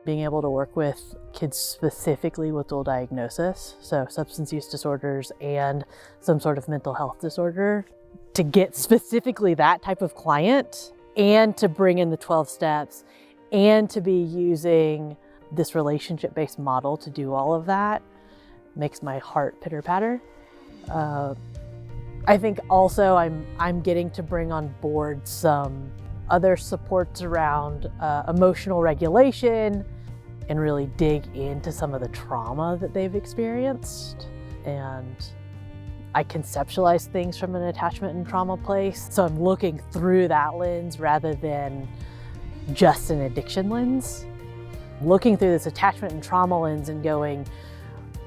being able to work with kids specifically with dual diagnosis, so substance use disorders and some sort of mental health disorder, to get specifically that type of client and to bring in the 12 steps and to be using this relationship-based model to do all of that makes my heart pitter-patter. I think also I'm getting to bring on board some other supports around emotional regulation and really dig into some of the trauma that they've experienced. And I conceptualize things from an attachment and trauma place. So I'm looking through that lens rather than just an addiction lens. Looking through this attachment and trauma lens and going,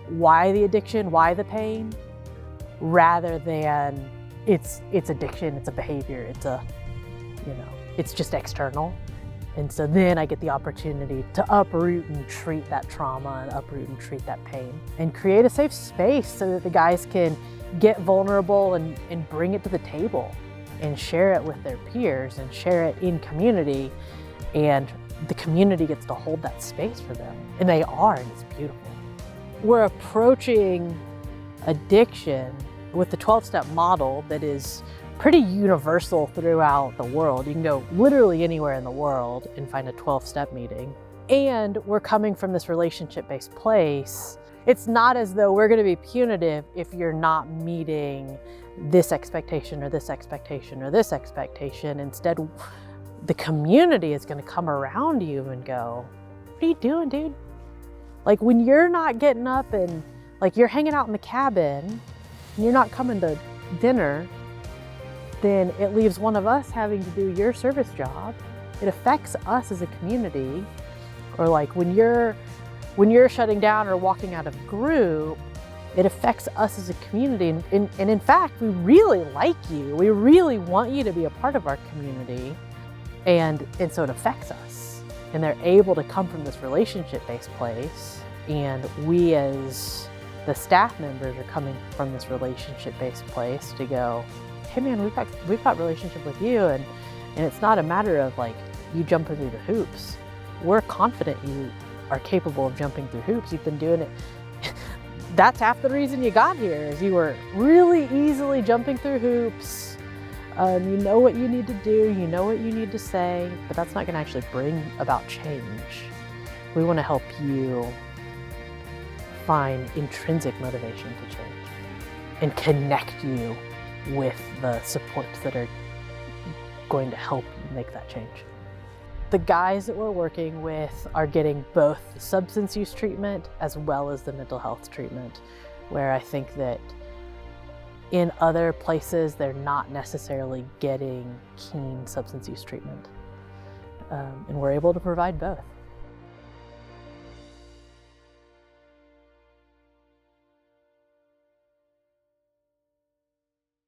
why the addiction, why the pain? Rather than it's addiction, it's a behavior, it's just external. And so then I get the opportunity to uproot and treat that trauma and uproot and treat that pain and create a safe space so that the guys can get vulnerable and bring it to the table and share it with their peers and share it in community. And the community gets to hold that space for them. And they are, and it's beautiful. We're approaching addiction with the 12-step model that is pretty universal throughout the world. You can go literally anywhere in the world and find a 12-step meeting. And we're coming from this relationship-based place. It's not as though we're going to be punitive if you're not meeting this expectation or this expectation or this expectation. Instead, the community is going to come around you and go, what are you doing, dude? Like when you're not getting up and like you're hanging out in the cabin and you're not coming to dinner, then it leaves one of us having to do your service job. It affects us as a community. Or like when you're shutting down or walking out of group, it affects us as a community. And in fact, we really like you. We really want you to be a part of our community. And so it affects us. And they're able to come from this relationship-based place. And we as the staff members are coming from this relationship-based place to go, hey man, we've got relationship with you, and it's not a matter of like you jumping through the hoops. We're confident you are capable of jumping through hoops. You've been doing it. That's half the reason you got here, is you were really easily jumping through hoops. You know what you need to do, you know what you need to say, but that's not gonna actually bring about change. We wanna help you find intrinsic motivation to change and connect you with the supports that are going to help you make that change. The guys that we're working with are getting both the substance use treatment as well as the mental health treatment, where I think that in other places they're not necessarily getting keen substance use treatment. And we're able to provide both.